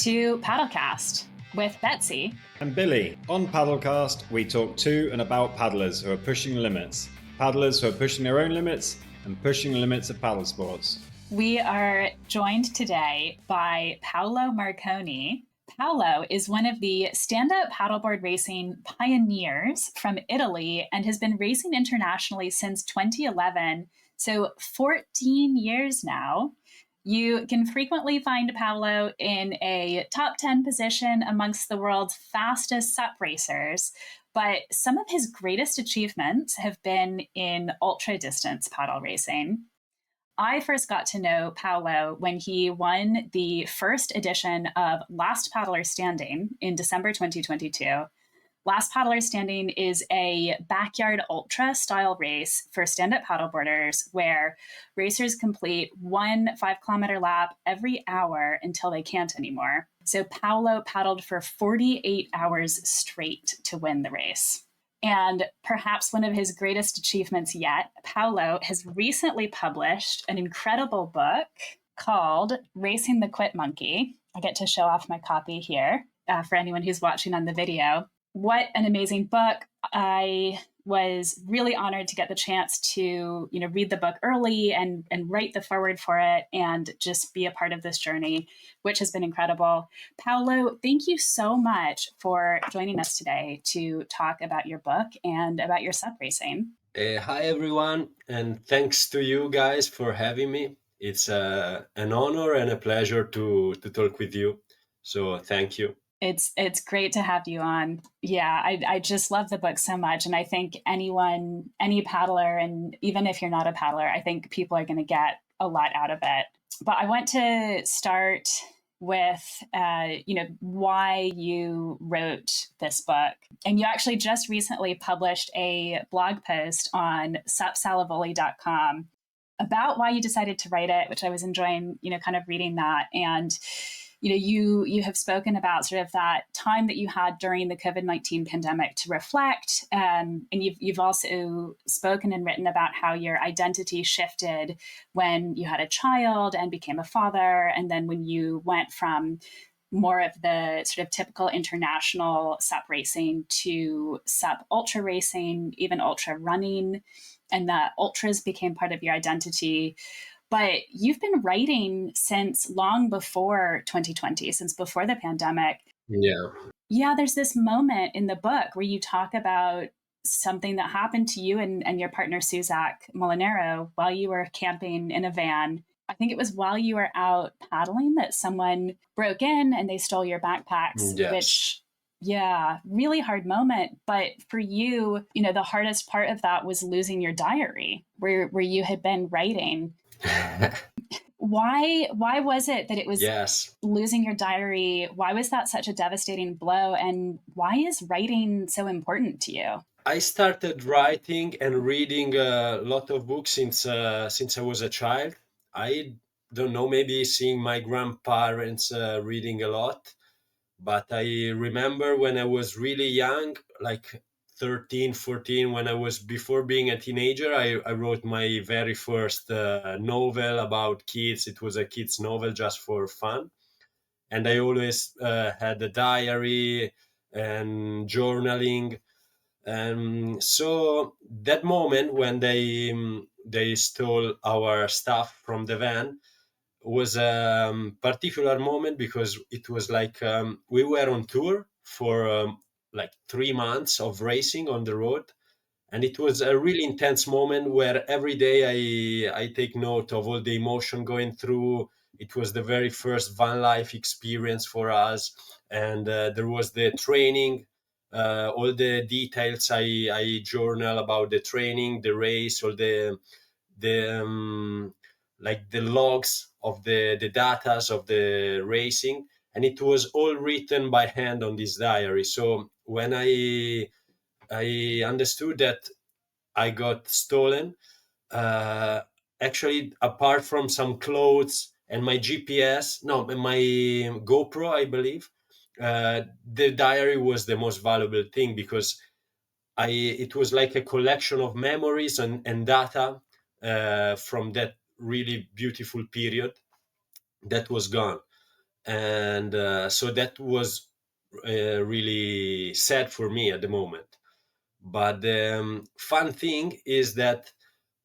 to Paddlecast with Betsy and Billy. On Paddlecast, we talk to and about paddlers who are pushing limits, paddlers who are pushing their own limits, and pushing the limits of paddle sports. We are joined today by Paolo Marconi. Paolo is one of the stand-up paddleboard racing pioneers from Italy and has been racing internationally since 2011, so 14 years now. You can frequently find Paolo in a top 10 position amongst the world's fastest SUP racers, but some of his greatest achievements have been in ultra-distance paddle racing. I first got to know Paolo when he won the first edition of Last Paddler Standing in December 2022. Last Paddler Standing is a backyard ultra style race for stand-up paddleboarders where racers complete one 5-kilometer lap every hour until they can't anymore. So Paolo paddled for 48 hours straight to win the race. And perhaps one of his greatest achievements yet, Paolo has recently published an incredible book called Racing the Quit Monkey. I get to show off my copy here for anyone who's watching on the video. What an amazing book. I was really honored to get the chance to, read the book early and write the foreword for it and just be a part of this journey, which has been incredible. Paolo, thank you so much for joining us today to talk about your book and about your SUP racing. Hi, everyone, and thanks to you guys for having me. It's an honor and a pleasure to talk with you. So thank you. It's great to have you on. Yeah, I just love the book so much. And I think any paddler, and even if you're not a paddler, I think people are going to get a lot out of it. But I want to start with, why you wrote this book. And you actually just recently published a blog post on supsalivoli.com about why you decided to write it, which I was enjoying, kind of reading that. And you have spoken about sort of that time that you had during the COVID-19 pandemic to reflect. And you've also spoken and written about how your identity shifted when you had a child and became a father. And then when you went from more of the sort of typical international SUP racing to SUP ultra racing, even ultra running, and that ultras became part of your identity. But you've been writing since long before 2020, since before the pandemic. Yeah, there's this moment in the book where you talk about something that happened to you and your partner, Susak Molinero, while you were camping in a van. I think it was while you were out paddling that someone broke in and they stole your backpacks, Yes. Which, yeah, really hard moment. But for you, the hardest part of that was losing your diary where you had been writing. Why was it that it was losing your diary? Why was that such a devastating blow? And why is writing so important to you? I started writing and reading a lot of books since I was a child. I don't know, maybe seeing my grandparents reading a lot. But I remember when I was really young, like 13, 14, when I was before being a teenager, I wrote my very first novel about kids. It was a kids novel just for fun. And I always had a diary and journaling. And so that moment when they stole our stuff from the van was a particular moment because it was like we were on tour for like 3 months of racing on the road, and it was a really intense moment where every day I take note of all the emotion going through. It was the very first van life experience for us, and there was the training, all the details I journal about the training, the race, all the like the logs of the datas of the racing, and it was all written by hand on this diary. So when I understood that I got stolen, actually apart from some clothes and my GoPro, I believe, the diary was the most valuable thing because it was like a collection of memories and data from that really beautiful period that was gone. and so that was really sad for me at the moment. But the fun thing is that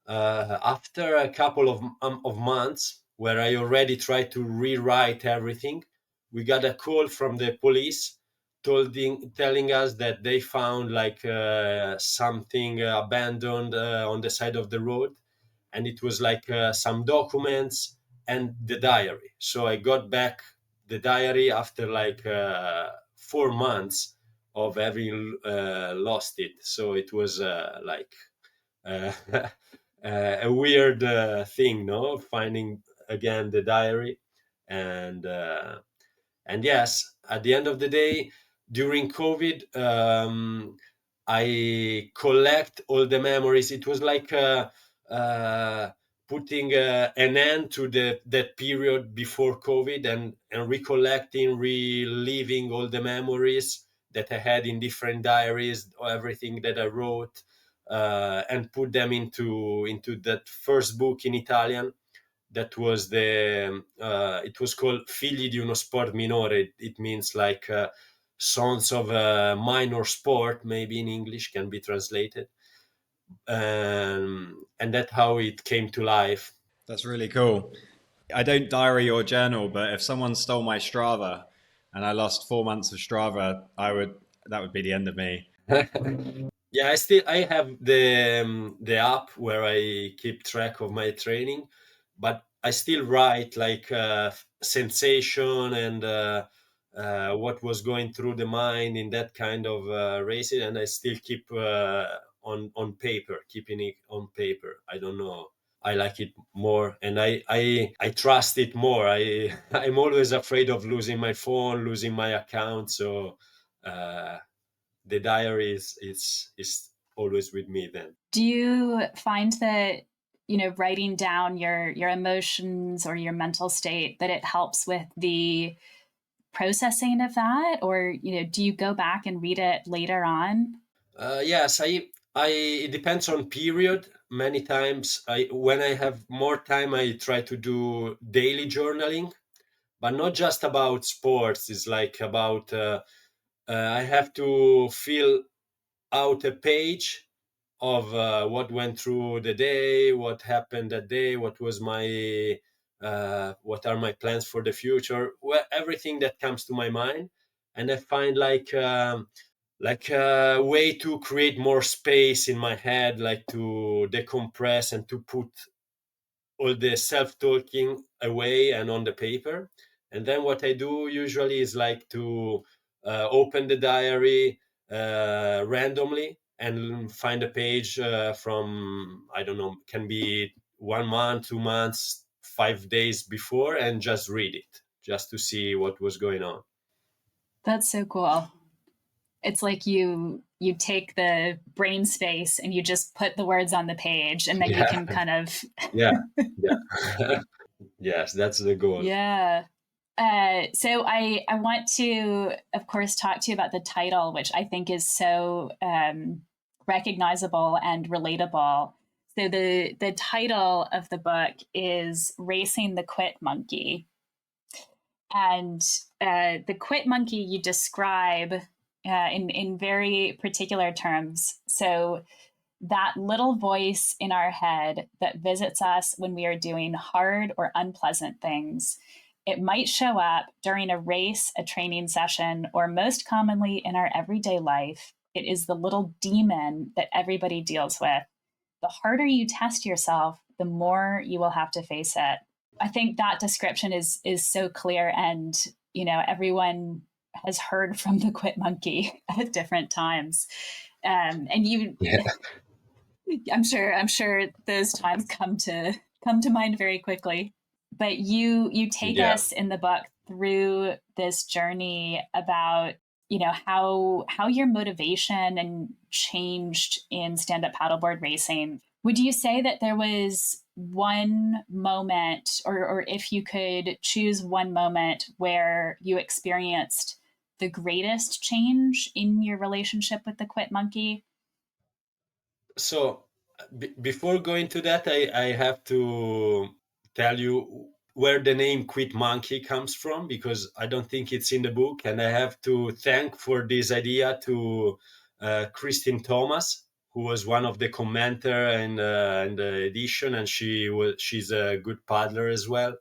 after a couple of months where I already tried to rewrite everything, we got a call from the police telling us that they found like something abandoned on the side of the road, and it was like some documents and the diary. So I got back the diary after like 4 months of having lost it. So it was like uh, a weird thing, no? Finding again the diary, and yes, at the end of the day, during COVID, I collect all the memories. It was like uh, putting an end to that period before COVID, and recollecting, reliving all the memories that I had in different diaries, everything that I wrote, and put them into that first book in Italian. That was it was called Figli di uno sport minore. It means like sons of a minor sport, maybe in English can be translated, and that's how it came to life. That's really cool. I don't diary or journal, but if someone stole my Strava and I lost 4 months of Strava, that would be the end of me. Yeah, I have the app where I keep track of my training, but I still write like sensation and what was going through the mind in that kind of racing, and I still keep on paper, keeping it on paper. I don't know. I like it more, and I trust it more. I'm always afraid of losing my phone, losing my account, so. Uh, the diary is always with me then. Do you find that, writing down your emotions or your mental state, that it helps with the processing of that, or do you go back and read it later on? Yes, I it depends on period. Many times when I have more time, I try to do daily journaling, but not just about sports. It's like about I have to fill out a page of what went through the day, what happened that day, what are my plans for the future, everything that comes to my mind. And I find like a way to create more space in my head, like to decompress and to put all the self-talking away and on the paper. And then what I do usually is like to open the diary randomly and find a page from, I don't know, can be 1 month, 2 months, 5 days before, and just read it just to see what was going on. That's so cool. It's like you take the brain space and you just put the words on the page, and then you Yeah, can kind of yeah, yeah. Yes, that's the goal. yeah. So I want to, of course, talk to you about the title, which I think is so recognizable and relatable. So the title of the book is Racing the Quit Monkey. And the quit monkey you describe in very particular terms. So that little voice in our head that visits us when we are doing hard or unpleasant things. It might show up during a race, a training session, or most commonly in our everyday life. It is the little demon that everybody deals with. The harder you test yourself, the more you will have to face it. I think that description is so clear, and everyone has heard from the quit monkey at different times, and you. Yeah, I'm sure those times come to mind very quickly. But you take yeah. us in the book through this journey about how your motivation and changed in stand-up paddleboard racing. Would you say that there was one moment, or if you could choose one moment where you experienced the greatest change in your relationship with the quit monkey? So before going to that, I have to tell you where the name Quit Monkey comes from, because I don't think it's in the book, and I have to thank for this idea to Christine Thomas, who was one of the commenter in the edition, and she's a good paddler as well.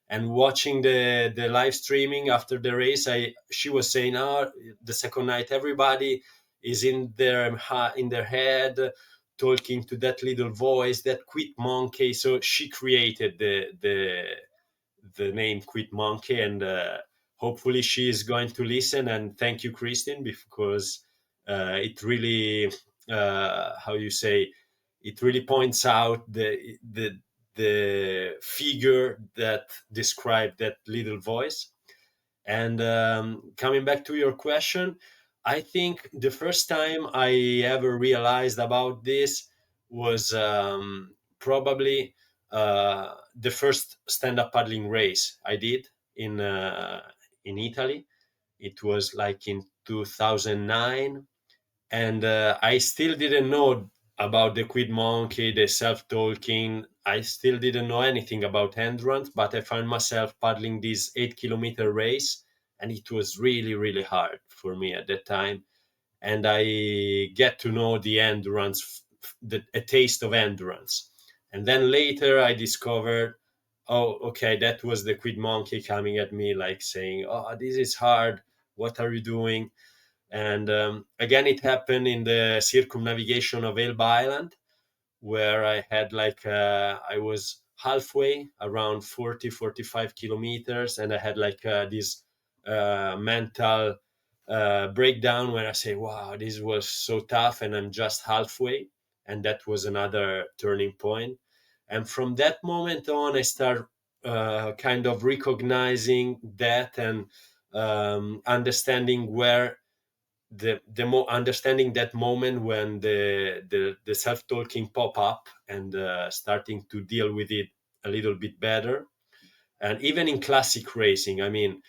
And watching the live streaming after the race, she was saying, "Oh, the second night, everybody is in their head, talking to that little voice, that Quit Monkey." So she created the name Quit Monkey, and hopefully she is going to listen. And thank you, Christine, because it really, how you say, it really points out the figure that described that little voice. And coming back to your question, I think the first time I ever realized about this was probably the first stand-up paddling race I did in Italy. It was like in 2009, and I still didn't know about the Quid Monkey, the self-talking. I still didn't know anything about endurance, but I found myself paddling this 8 kilometer race, and it was really, really hard for me at that time. And I get to know the endurance, a taste of endurance. And then later I discovered, oh, okay, that was the Quid Monkey coming at me, like saying, "Oh, this is hard. What are you doing?" And again, it happened in the circumnavigation of Elba Island, where I had I was halfway, around 40-45 kilometers, and I had this mental breakdown where I say, "Wow, this was so tough," and I'm just halfway. And that was another turning point. And from that moment on, I start kind of recognizing that, and understanding where understanding that moment when the self-talking pop up, and starting to deal with it a little bit better. And even in classic racing, I mean,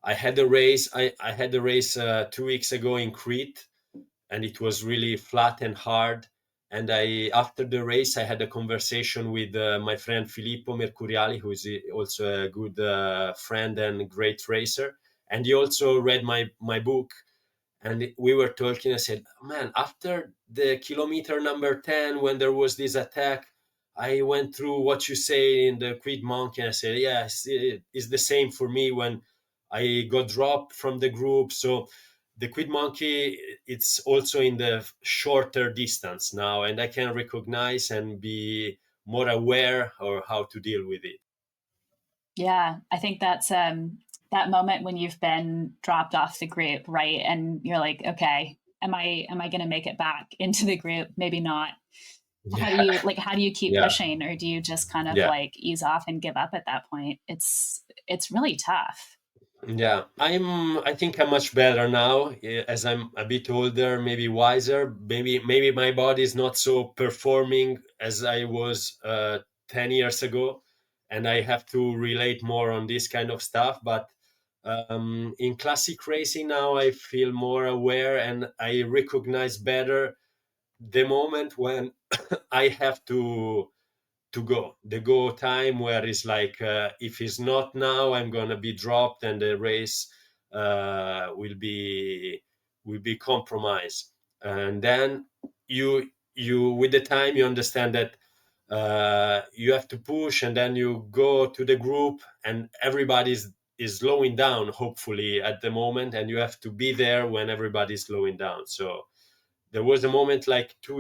I had a race 2 weeks ago in Crete, and it was really flat and hard. And after the race, I had a conversation with my friend Filippo Mercuriali, who is also a good friend and great racer. And he also read my book, and we were talking. I said, "Man, after the kilometer number 10, when there was this attack, I went through what you say in the Quid Monkey." And I said, "Yes, it's the same for me when I got dropped from the group." So the Quid Monkey, it's also in the shorter distance now, and I can recognize and be more aware or how to deal with it. Yeah, I think that's that moment when you've been dropped off the group, right? And you're like, okay, am I going to make it back into the group? Maybe not. Yeah, How do you keep yeah, pushing, or do you just kind of yeah. like ease off and give up at that point? It's really tough. Yeah, I think I'm much better now, as I'm a bit older, maybe wiser. Maybe my body is not so performing as I was 10 years ago, and I have to relate more on this kind of stuff. But in classic racing now, I feel more aware, and I recognize better the moment when I have to go, the go time, where it's like, if it's not now, I'm gonna be dropped, and the race will be compromised. And then you with the time, you understand that you have to push, and then you go to the group, and everybody's is slowing down, hopefully, at the moment, and you have to be there when everybody's slowing down. So there was a moment like 2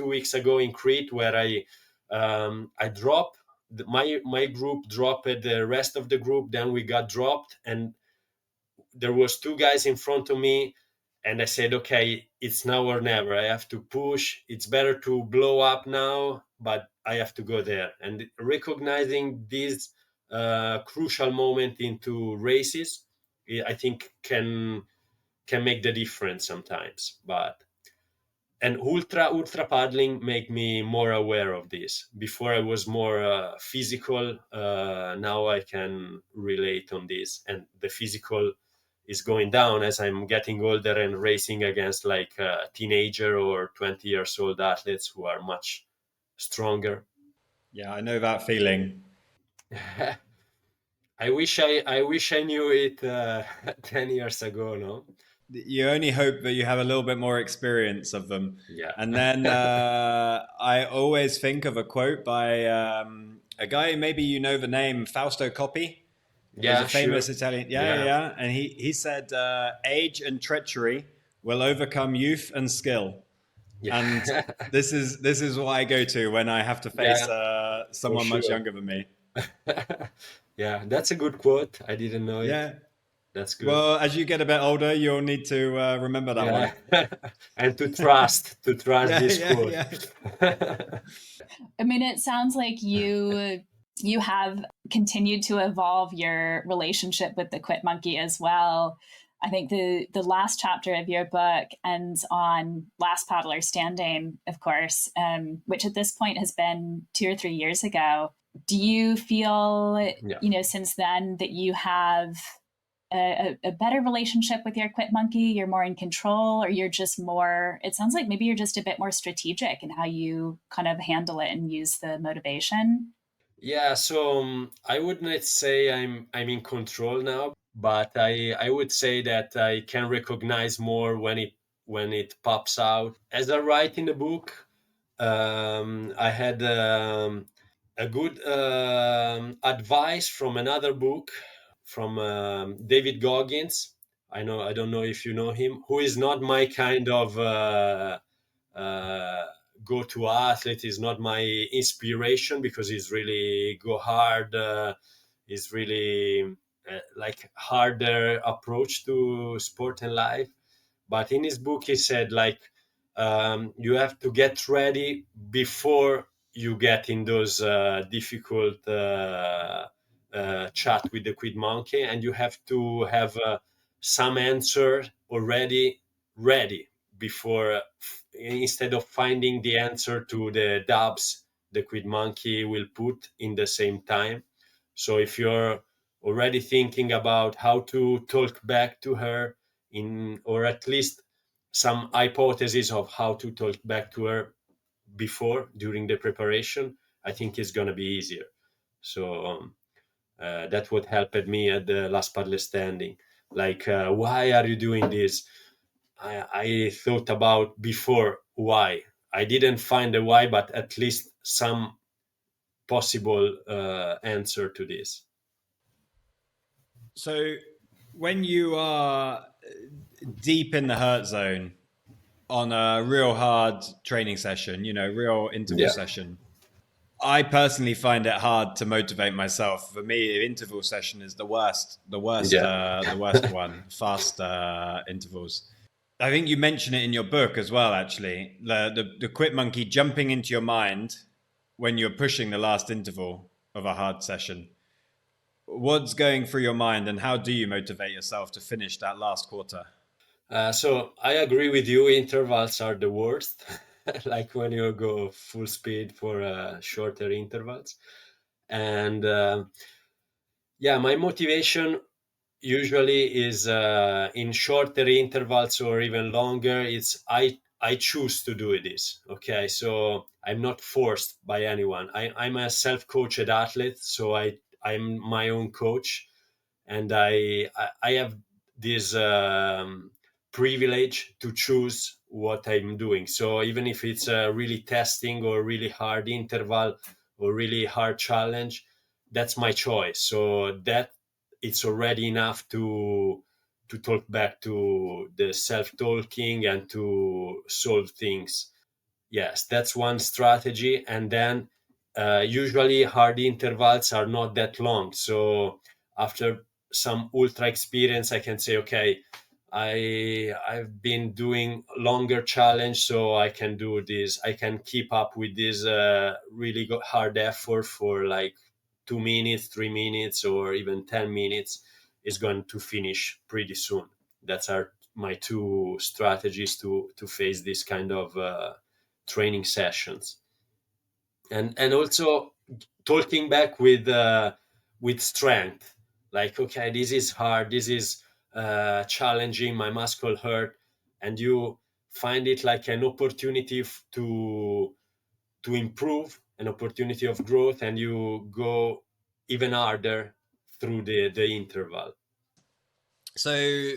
weeks ago in Crete, where I dropped. My group dropped the rest of the group. Then we got dropped, and there was two guys in front of me, and I said, "Okay, it's now or never. I have to push. It's better to blow up now, but I have to go there." And recognizing this crucial moment into races, I think can make the difference sometimes. But and ultra paddling make me more aware of this. Before I was more physical. Now I can relate on this, and the physical is going down as I'm getting older and racing against like teenager or 20 years old athletes who are much stronger. Yeah, I know that feeling. I wish I knew it 10 years ago. No. You only hope that you have a little bit more experience of them. Yeah. And then I always think of a quote by a guy, maybe you know the name, Fausto Coppi. He's a Yeah. famous Sure. Italian. Yeah, yeah, Yeah. yeah. And he said, age and treachery will overcome youth and skill. And Yeah. this is what I go to when I have to face Yeah. For someone much sure. younger than me. Yeah, that's a good quote. I didn't know it. Yeah. That's good. Well, as you get a bit older, you'll need to remember that Yeah. one. And to trust Yeah, this yeah, quote. yeah. I mean, it sounds like you have continued to evolve your relationship with the Quit Monkey as well. I think the last chapter of your book ends on Last Paddler Standing, of course, which at this point has been 2 or 3 years ago. Do you feel, Yeah. since then that you have a better relationship with your Quit Monkey? You're more in control, or you're just more, it sounds like maybe you're just a bit more strategic in how you kind of handle it and use the motivation. Yeah, so I would not say I'm in control now, but I would say that I can recognize more when it pops out. As I write in the book, I had a good advice from another book from David Goggins. I don't know if you know him, who is not my kind of uh, go-to athlete, is not my inspiration because he's really go hard. He's really like harder approach to sport and life. But in his book, he said like you have to get ready before you get in those difficult chat with the quid monkey, and you have to have some answer already ready before instead of finding the answer to the dubs the quid monkey will put in the same time. So if you're already thinking about how to talk back to her in, or at least some hypothesis of how to talk back to her before during the preparation, I think it's going to be easier. So that would help me at the last paddle standing. Like, why are you doing this? I thought about before why. I didn't find a why, but at least some possible answer to this. So when you are deep in the hurt zone on a real hard training session, real interval Yeah. session, I personally find it hard to motivate myself. For me, the interval session is the worst, Yeah. the worst one. Fast intervals. I think you mention it in your book as well. Actually, the quit monkey jumping into your mind when you're pushing the last interval of a hard session. What's going through your mind, and how do you motivate yourself to finish that last quarter? So I agree with you. Intervals are the worst, like when you go full speed for shorter intervals. And yeah, my motivation usually is in shorter intervals or even longer. It's I choose to do this. Okay, so I'm not forced by anyone. I'm a self-coached athlete, so I'm my own coach, and I have this privilege to choose what I'm doing. So even if it's a really testing or really hard interval or really hard challenge, that's my choice. So that it's already enough to talk back to the self-talking and to solve things. Yes, that's one strategy. And then usually hard intervals are not that long. So after some ultra experience, I can say, okay, I've been doing longer challenge, so I can do this. I can keep up with this really hard effort for like 2 minutes, 3 minutes, or even 10 minutes. Is going to finish pretty soon. That's my two strategies to face this kind of training sessions, and also talking back with strength, like, okay, this is hard, this is challenging, my muscle hurt, and you find it like an opportunity to improve, an opportunity of growth, and you go even harder through the interval. So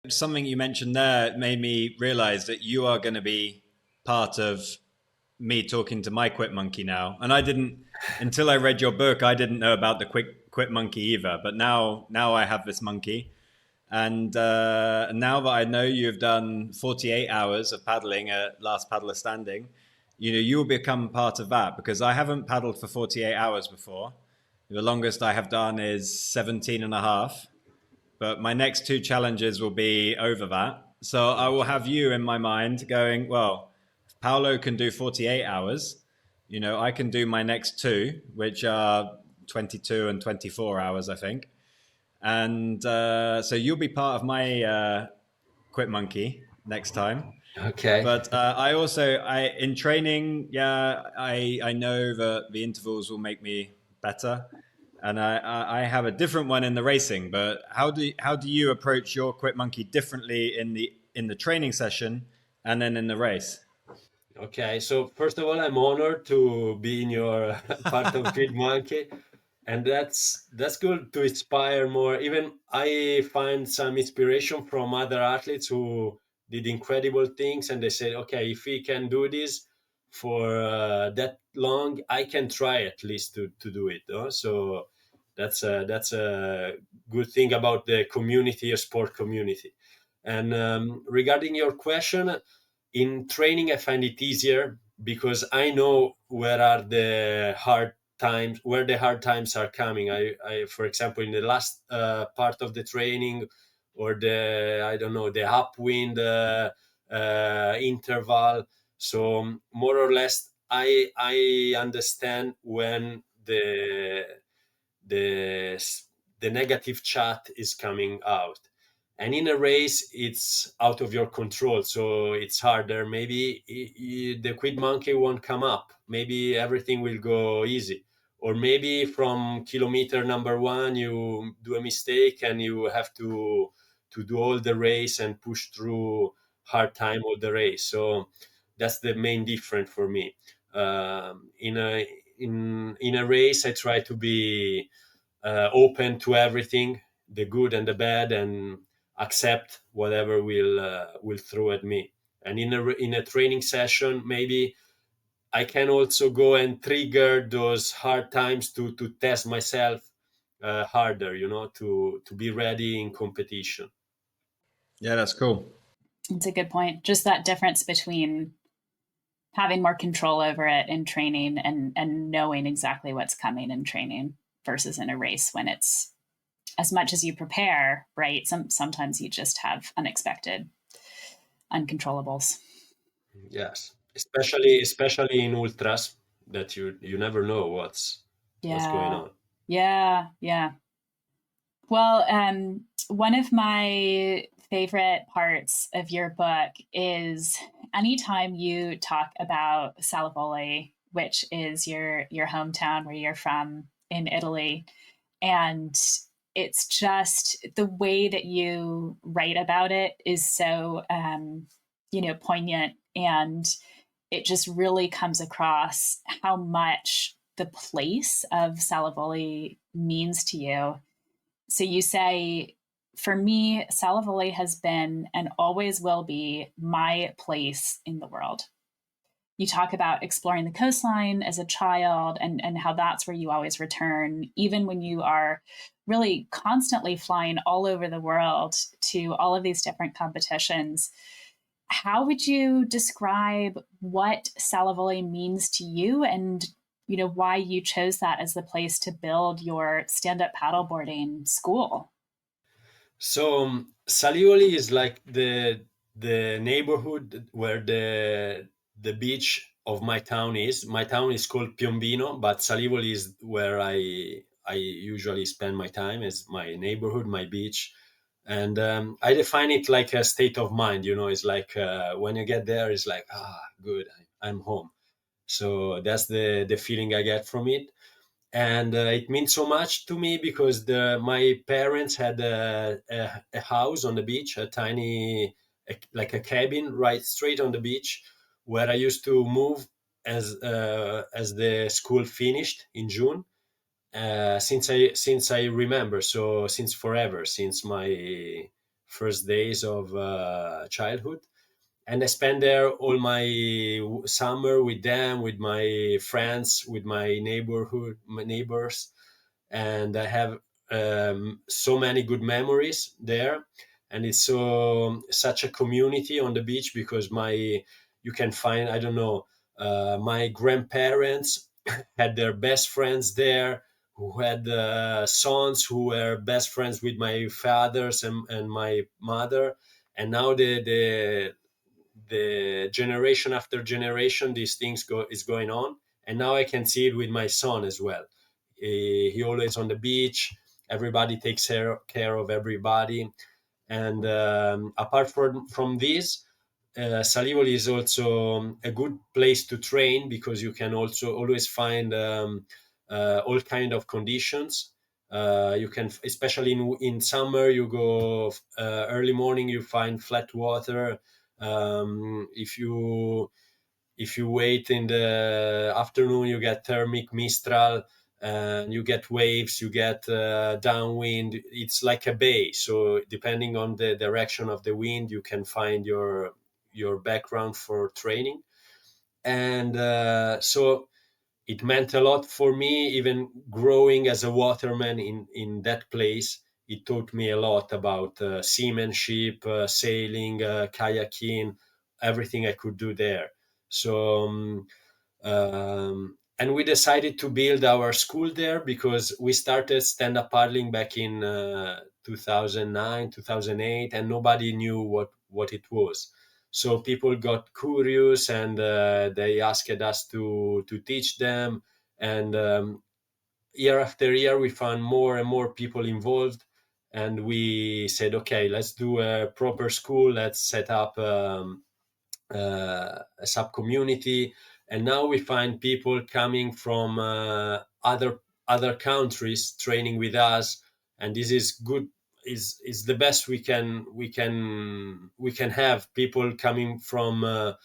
something you mentioned there made me realize that you are going to be part of me talking to my Quit Monkey now. And I didn't, until I read your book, I didn't know about the Quit Monkey either. But now I have this monkey. And now that I know you've done 48 hours of paddling at Last Paddler Standing, you'll become part of that, because I haven't paddled for 48 hours before. The longest I have done is 17 and a half. But my next two challenges will be over that. So I will have you in my mind going, well, if Paolo can do 48 hours, I can do my next two, which are 22 and 24 hours, I think. And so you'll be part of my Quit Monkey next time. Okay. But in training, I know that the intervals will make me better. And I have a different one in the racing. But how do you approach your Quit Monkey differently in the training session and then in the race? Okay, so first of all, I'm honored to be in your part of Quit Monkey, and that's good to inspire more. Even I find some inspiration from other athletes who did incredible things, and they said, okay, if we can do this for that long, I can try at least to do it. So that's a good thing about the community, a sport community. And regarding your question, in training, I find it easier because I know where the hard times are coming. I for example, in the last part of the training, or I don't know, the upwind interval. So more or less, I understand when the the negative chat is coming out. And in a race, it's out of your control, so it's harder. Maybe the Quit Monkey won't come up, maybe everything will go easy, or maybe from kilometer number one you do a mistake and you have to do all the race and push through hard time all the race. So that's the main difference for me. In a race, I try to be open to everything, the good and the bad, and accept whatever will throw at me. And in a training session, maybe I can also go and trigger those hard times to test myself harder, to be ready in competition. Yeah, that's cool. It's a good point. Just that difference between having more control over it in training and knowing exactly what's coming in training versus in a race, when it's, as much as you prepare, right? Sometimes you just have unexpected uncontrollables. Yes, especially in ultras, that you never know what's going Yeah. on. Yeah. Well, one of my favorite parts of your book is anytime you talk about Salivoli, which is your hometown where you're from in Italy. And it's just the way that you write about it is so, poignant. And it just really comes across how much the place of Salivoli means to you. So you say, for me, Salivoli has been and always will be my place in the world. You talk about exploring the coastline as a child and how that's where you always return, even when you are really constantly flying all over the world to all of these different competitions. How would you describe what Salivoli means to you, and why you chose that as the place to build your stand-up paddleboarding school? So Salivoli is like the neighborhood where the beach of my town is. My town is called Piombino, but Salivoli is where I usually spend my time, as my neighborhood, my beach. And I define it like a state of mind. It's like when you get there, it's like, good, I'm home. So that's the feeling I get from it. And it means so much to me because my parents had a house on the beach, a tiny, like a cabin right straight on the beach, where I used to move as the school finished in June. since I remember. So since forever, since my first days of childhood, and I spend there all my summer with them, with my friends, with my neighbors, and I have so many good memories there. And it's such a community on the beach, because you can find, I don't know, my grandparents had their best friends there, who had sons who were best friends with my fathers and my mother. And now the generation after generation, these things is going on. And now I can see it with my son as well. He always on the beach. Everybody takes care of everybody. And apart from this, Salivoli is also a good place to train, because you can also always find all kind of conditions. You can, especially in summer, you go early morning, you find flat water. If you wait in the afternoon, you get thermic mistral, and you get waves, you get downwind. It's like a bay, so depending on the direction of the wind, you can find your background for training. And so it meant a lot for me, even growing as a waterman in that place. It taught me a lot about seamanship, sailing, kayaking, everything I could do there. So and we decided to build our school there, because we started stand-up paddling back in 2009, 2008, and nobody knew what it was. So people got curious, and they asked us to teach them. And year after year, we found more and more people involved. And we said, okay, let's do a proper school. Let's set up a sub community. And now we find people coming from other countries training with us. And this is good, is the best we can have, people coming from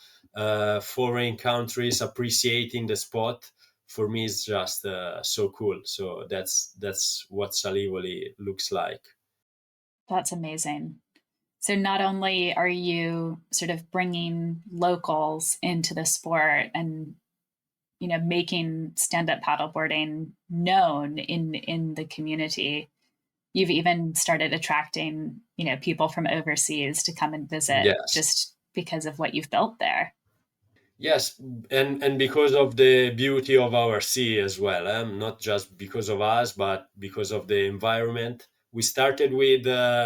foreign countries appreciating the sport. For me, it's just so cool. So that's what Salivoli looks like. That's amazing. So not only are you sort of bringing locals into the sport and making stand-up paddleboarding known in the community, you've even started attracting people from overseas to come and visit Yes. just because of what you've built there. Yes, and because of the beauty of our sea as well, not just because of us, but because of the environment. We started with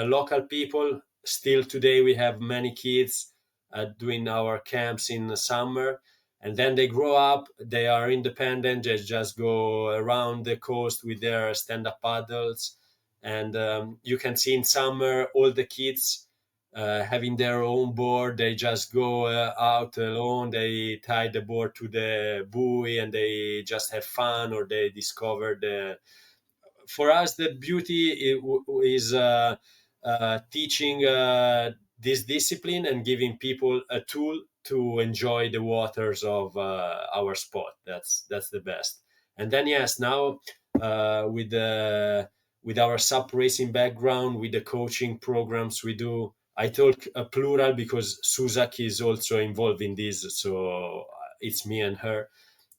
local people. Still today, we have many kids doing our camps in the summer, and then they grow up. They are independent. They just go around the coast with their stand-up paddles, and you can see in summer all the kids having their own board. They just go out alone. They tie the board to the buoy, and they just have fun, or they discover the. For us, the beauty is teaching this discipline and giving people a tool to enjoy the waters of our sport. That's the best. And then yes, now with our SUP racing background, with the coaching programs we do, I talk a plural because Susak is also involved in this, so it's me and her.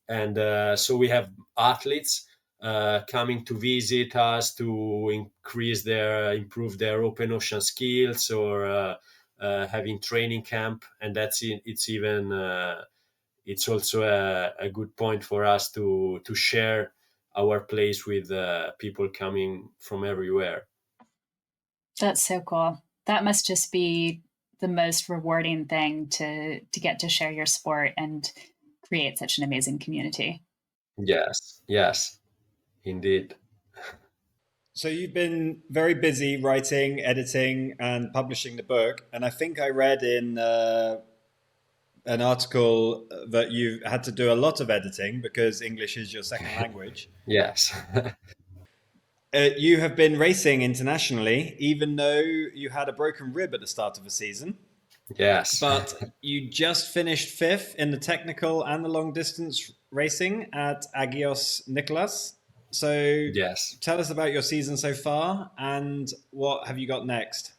And so we have athletes coming to visit us to improve their open ocean skills, or having training camp. And it's also a good point for us to share our place with people coming from everywhere. That's so cool. That must just be the most rewarding thing to get to share your sport and create such an amazing community. Yes, indeed. So you've been very busy writing, editing, and publishing the book. And I think I read in an article that you had to do a lot of editing because English is your second language. Yes. You have been racing internationally, even though you had a broken rib at the start of the season. Yes. But you just finished fifth in the technical and the long distance racing at Agios Nicholas. So Yes. tell us about your season so far and what have you got next?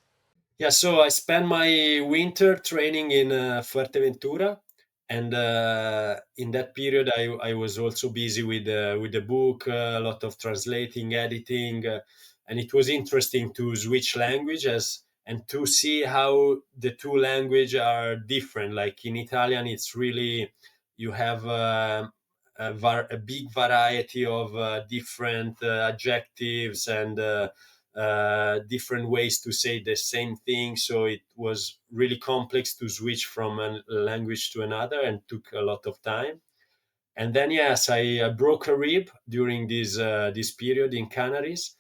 Yeah, so I spent my winter training in Fuerteventura, and in that period, I was also busy with the book, a lot of translating, editing, and it was interesting to switch languages and to see how the two language are different. Like in Italian, it's really you have a big variety of different adjectives and different ways to say the same thing. So it was really complex to switch from a language to another and took a lot of time. And then, yes, I broke a rib during this period in Canaries,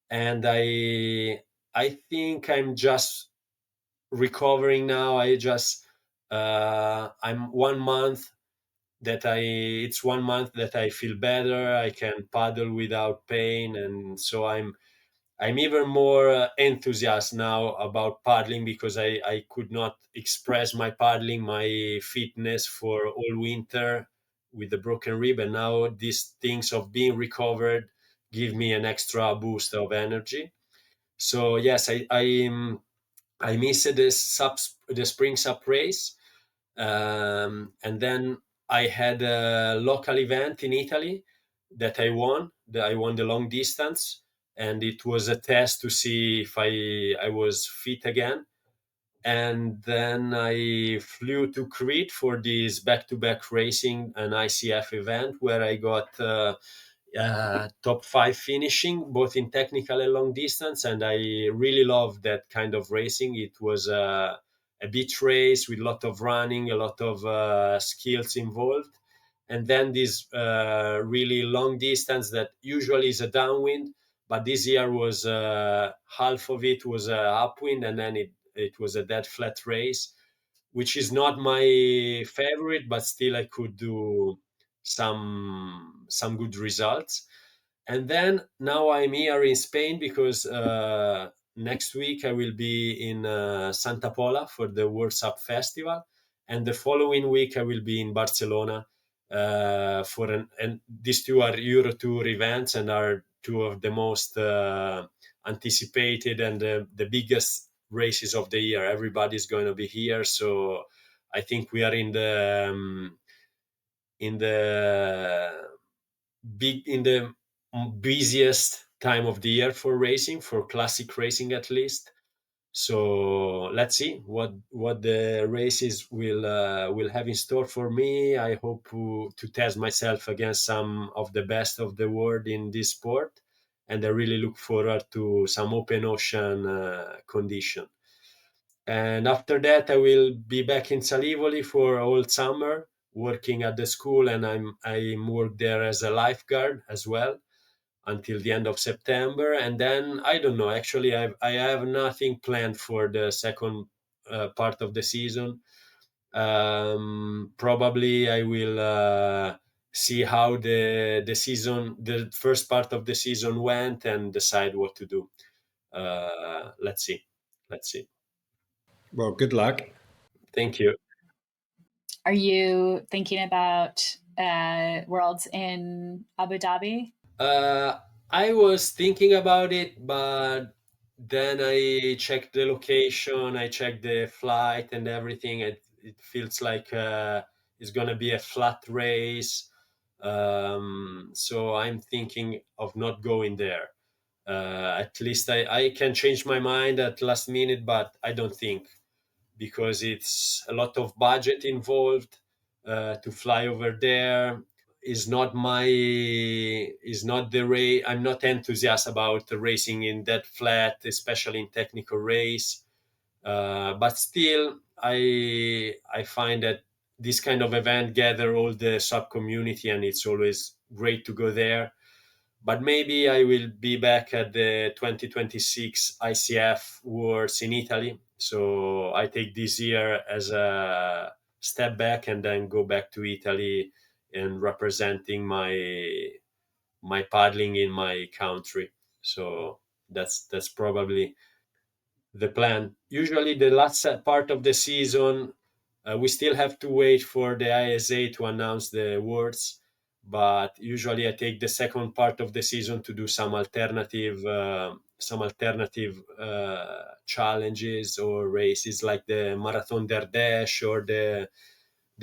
and I think I'm just recovering now. I'm 1 month that I it's 1 month that I feel better. I can paddle without pain, and so I'm even more enthusiastic now about paddling because I could not express my paddling, my fitness for all winter with the broken rib. And now these things of being recovered give me an extra boost of energy. So yes, I missed the spring SUP race. And then I had a local event in Italy that I won. I won the long distance, and it was a test to see if I was fit again. And then I flew to Crete for this back-to-back racing, an ICF event where I got top five finishing both in technical and long distance, and I really love that kind of racing. It was a beach race with a lot of running, a lot of skills involved, and then this really long distance that usually is a downwind, but this year was half of it was upwind, and then it was a dead flat race, which is not my favorite, but still I could do some good results. And then now I'm here in Spain because next week I will be in Santa Pola for the World SUP Festival, and the following week I will be in Barcelona and these two are Euro Tour events and are two of the most anticipated and the biggest races of the year. Everybody's going to be here, so I think we are in the busiest time of the year for racing, for classic racing at least. So let's see what the races will have in store for me. I hope to test myself against some of the best of the world in this sport, and I really look forward to some open ocean condition. And after that, I will be back in Salivoli for all summer, working at the school, and I'm work there as a lifeguard as well until the end of September. And then I don't know. Actually, I have nothing planned for the second part of the season. Probably I will see how the first part of the season went, and decide what to do. Let's see. Let's see. Well, good luck. Thank you. Are you thinking about Worlds in Abu Dhabi? I was thinking about it, but then I checked the location, I checked the flight and everything. It feels like it's gonna be a flat race, so I'm thinking of not going there. At least I can change my mind at last minute, but I don't think because it's a lot of budget involved to fly over there is not the race. I'm not enthusiastic about the racing in that flat, especially in technical race. But still, I find that this kind of event gather all the sub community, and it's always great to go there. But maybe I will be back at the 2026 ICF Worlds in Italy. So I take this year as a step back and then go back to Italy and representing my paddling in my country. So that's probably the plan. Usually, the last part of the season, we still have to wait for the ISA to announce the awards. but usually I take the second part of the season to do some alternative challenges or races, like the Marathon d'Ardèche or the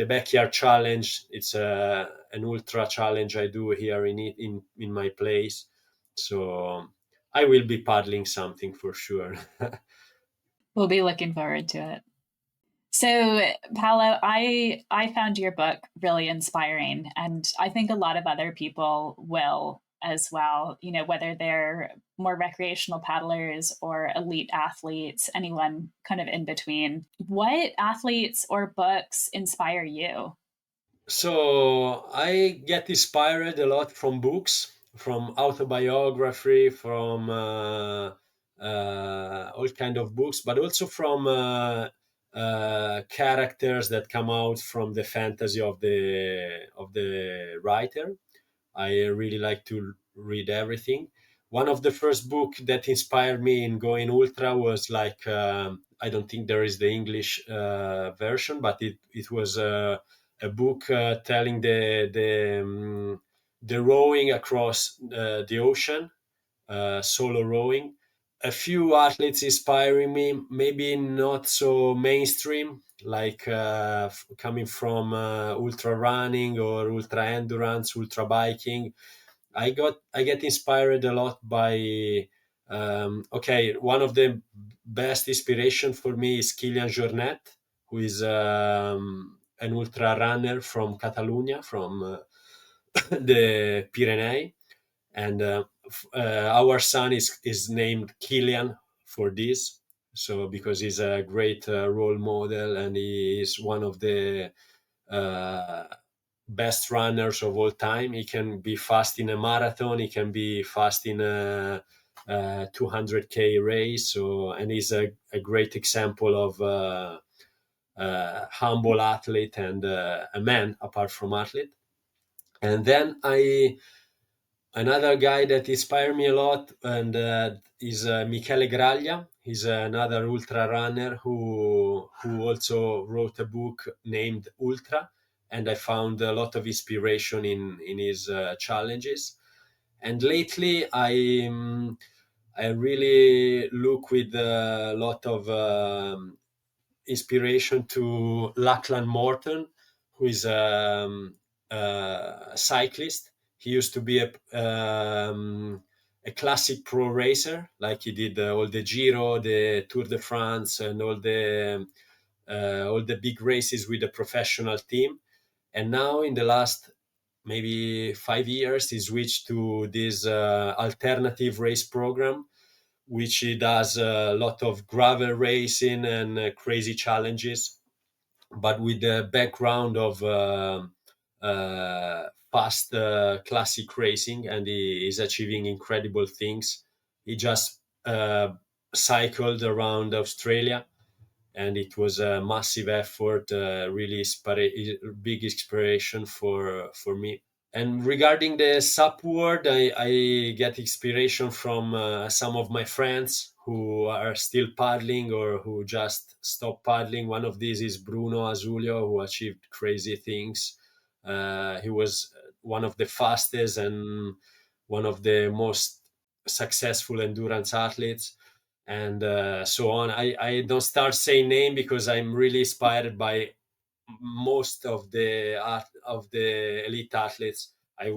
Backyard Challenge. It's an ultra challenge I do here in my place. So I will be paddling something for sure. We'll be looking forward to it. So, Paolo, I found your book really inspiring, and I think a lot of other people will as well, you know, whether they're more recreational paddlers or elite athletes, anyone kind of in between. What athletes or books inspire you? So I get inspired a lot from books, from autobiography, from all kind of books, but also from characters that come out from the fantasy of the writer. I really like to read everything. One of the first book that inspired me in going ultra was like I don't think there is the English version, but it was a book telling the rowing across the ocean, solo rowing. A few athletes inspiring me, maybe not so mainstream, like coming from ultra running or ultra endurance, ultra biking. I get inspired a lot by okay, one of the best inspiration for me is Kilian Jornet, who is an ultra runner from Catalonia, from the Pyrenees, and our son is named Kilian for this. So because he's a great role model, and he is one of the uh, best runners of all time. He can be fast in a marathon. He can be fast in a 200K race. So, and he's a great example of humble athlete and a man apart from athlete. And then another guy that inspired me a lot and is Michele Graglia. He's another ultra runner who also wrote a book named Ultra, and I found a lot of inspiration in his challenges. And lately, I really look with a lot of inspiration to Lachlan Morton, who is a cyclist. He used to be a classic pro racer, like he did all the Giro, the Tour de France, and all the big races with a professional team. And now, in the last maybe 5 years, he switched to this alternative race program, which he does a lot of gravel racing and crazy challenges, but with the background of fast classic racing, and he is achieving incredible things. He just cycled around Australia, and it was a massive effort, really big inspiration for me. And regarding the SUP world, I get inspiration from some of my friends who are still paddling or who just stopped paddling. One of these is Bruno Azulio, who achieved crazy things. He was one of the fastest and one of the most successful endurance athletes, and so on. I don't start saying name because I'm really inspired by most of the elite athletes. I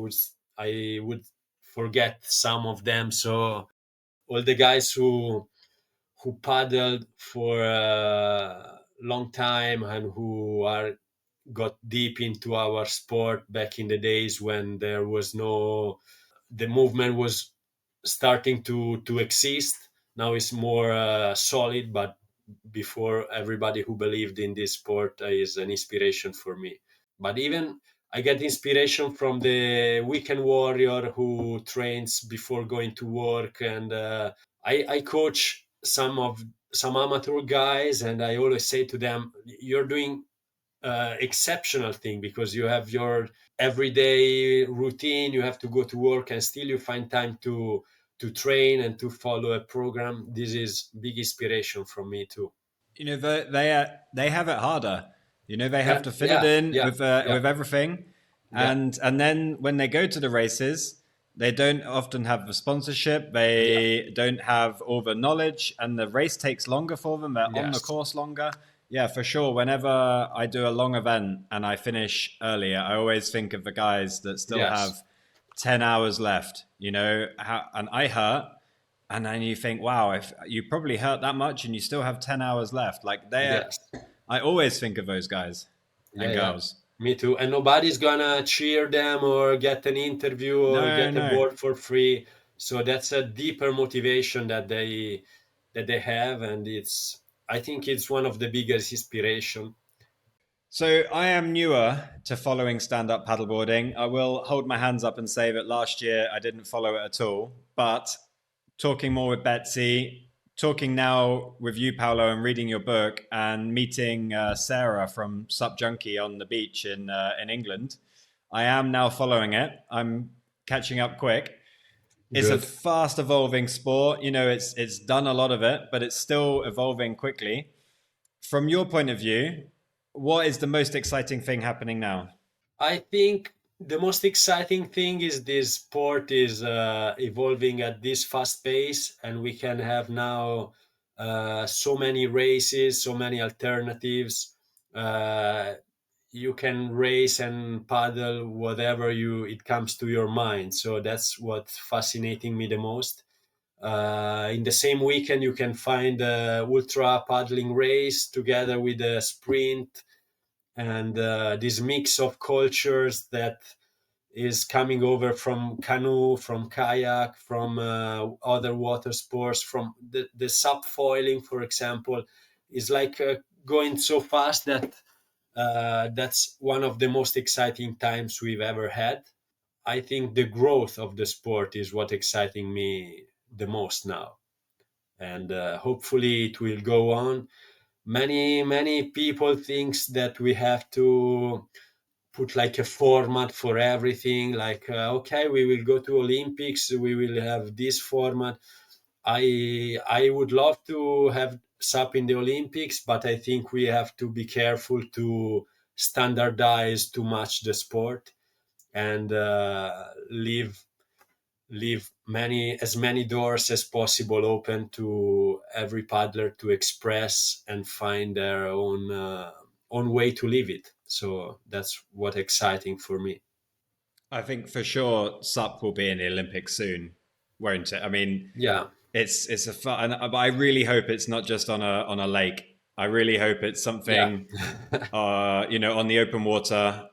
would forget some of them. So all the guys who paddled for a long time and who are got deep into our sport back in the days when there was no the movement was starting to exist. Now it's more solid, but before, everybody who believed in this sport is an inspiration for me. But even I get inspiration from the weekend warrior who trains before going to work, and I coach some amateur guys, and I always say to them, "You're doing exceptional thing because you have your everyday routine. You have to go to work, and still you find time to train and to follow a program." This is big inspiration from me too. You know, they have it harder. You know, they have Yeah, to fit it yeah, in yeah, yeah, with everything. Yeah. And then when they go to the races, they don't often have the sponsorship. Yeah. They don't have all the knowledge, and the race takes longer for them. They're on the Yes. course longer. Yeah, for sure. Whenever I do a long event and I finish earlier, I always think of the guys that still have Yes. 10 hours left, and I hurt. And then you think, wow, if you probably hurt that much and you still have 10 hours left, like Yes. I always think of those guys Yeah. and Yeah. girls. Me too. And nobody's gonna cheer them or get an interview or No, get a no. board for free. So that's a deeper motivation that they have, and I think it's one of the biggest inspiration. So I am newer to following stand-up paddleboarding. I will hold my hands up and say that last year I didn't follow it at all. But talking more with Betsy, talking now with you, Paolo, and reading your book, and meeting Sarah from SUP Junkie on the beach in England, I am now following it. I'm catching up quick. It's a Good. fast evolving sport. It's done a lot of it, but it's still evolving quickly. From your point of view, what is the most exciting thing happening now? I think the most exciting thing is this sport is evolving at this fast pace, and we can have now so many races, so many alternatives. Uh, you can race and paddle whatever you it comes to your mind. So that's what's fascinating me the most. In the same weekend, you can find a ultra paddling race together with a sprint, and this mix of cultures that is coming over from canoe, from kayak, from other water sports, from the subfoiling, for example, is like going so fast that that's one of the most exciting times we've ever had. I think the growth of the sport is what exciting me the most now, and hopefully it will go on. Many people thinks that we have to put like a format for everything, like okay, we will go to Olympics, we will have this format. I would love to have SUP in the Olympics, but I think we have to be careful to standardize too much the sport, and leave many doors as possible open to every paddler to express and find their own way to live it. So that's what exciting for me. I think for sure SUP will be in the Olympics soon, won't it? I mean, Yeah. it's a fun, but I really hope it's not just on a lake. I really hope it's Yeah. something, on the open water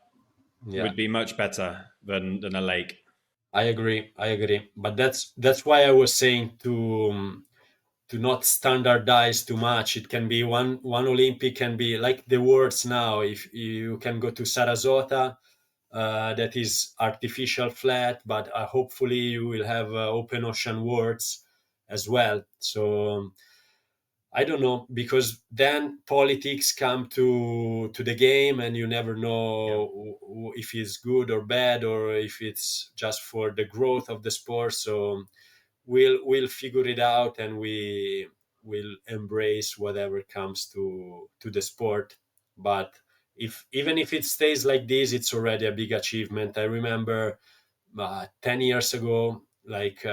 Yeah. would be much better than a lake. I agree, but that's why I was saying to not standardize too much. It can be one Olympic can be like the worlds now. If you can go to Sarasota, that is artificial flat, but hopefully you will have open ocean worlds as well. So I don't know, because then politics come to the game, and you never Yeah. know if it's good or bad, or if it's just for the growth of the sport. So we'll figure it out, and we will embrace whatever comes to the sport. But if even if it stays like this, it's already a big achievement. I remember 10 years ago, like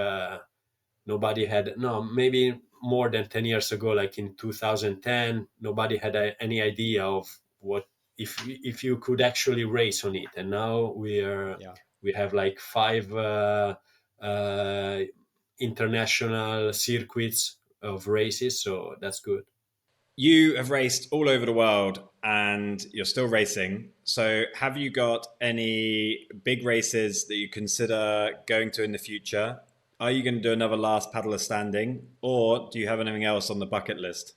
nobody had, no, maybe more than 10 years ago, like in 2010, nobody had any idea of what if you could actually race on it. And now Yeah. we have like five uh, international circuits of races, so that's good. You have raced all over the world and you're still racing. So, have you got any big races that you consider going to in the future? Are you going to do another last paddler standing, or do you have anything else on the bucket list?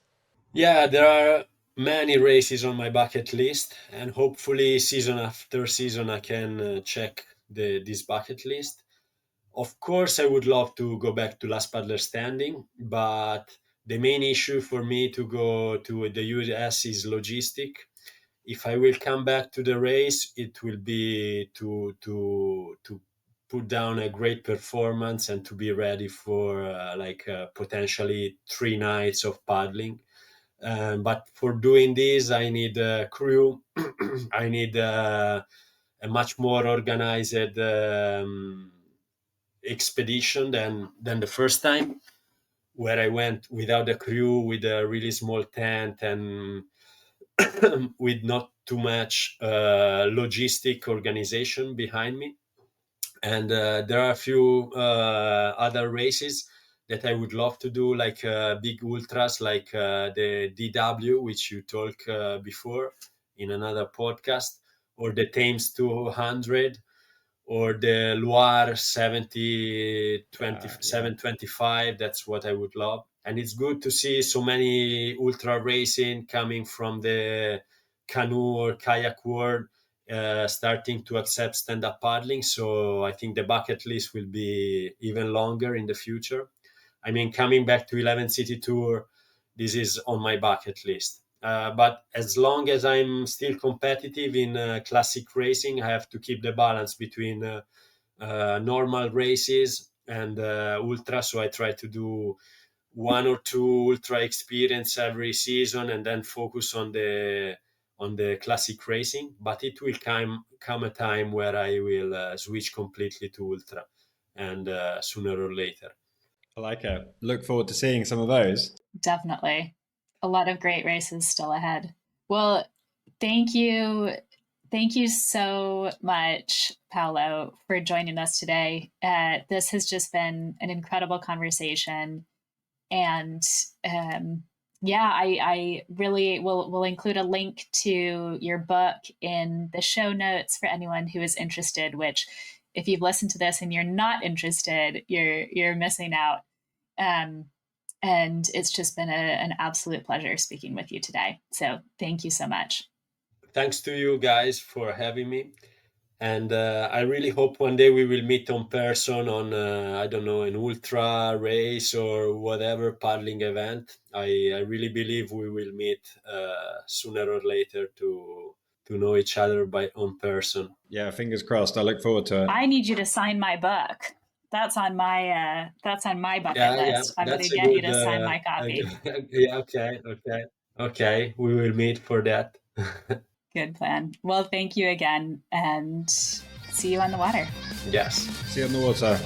Yeah, there are many races on my bucket list, and hopefully season after season I can check this bucket list. Of course, I would love to go back to last paddler standing, but the main issue for me to go to the US is logistic. If I will come back to the race, it will be to put down a great performance and to be ready for potentially 3 nights of paddling. But for doing this, I need a crew. I need a much more organized expedition than the first time, where I went without a crew, with a really small tent, and with not too much logistic organization behind me. And there are a few other races that I would love to do, like big ultras, like the DW, which you talked before in another podcast, or the Thames 200, or the Loire 725. That's what I would love. And it's good to see so many ultra racing coming from the canoe or kayak world, starting to accept stand-up paddling. So I think the bucket list will be even longer in the future. I mean, coming back to 11 City Tour, this is on my bucket list. But as long as I'm still competitive in classic racing, I have to keep the balance between normal races and ultra. So I try to do one or two ultra experience every season, and then focus on the classic racing. But it will come a time where I will switch completely to ultra, and sooner or later. I like it. Look forward to seeing some of those. Definitely. A lot of great races still ahead. Well, thank you. Thank you so much, Paolo, for joining us today. This has just been an incredible conversation. And I really will include a link to your book in the show notes for anyone who is interested, which if you've listened to this and you're not interested, you're missing out. And it's just been an absolute pleasure speaking with you today. So thank you so much. Thanks to you guys for having me. And I really hope one day we will meet in person on, I don't know, an ultra race or whatever paddling event. I really believe we will meet sooner or later to know each other on person. Yeah, fingers crossed. I look forward to it. I need you to sign my book. That's on my bucket list. I'm going to get you to sign my copy. Yeah, okay. We will meet for that. Good plan. Well, thank you again, and see you on the water. Yes. See you on the water.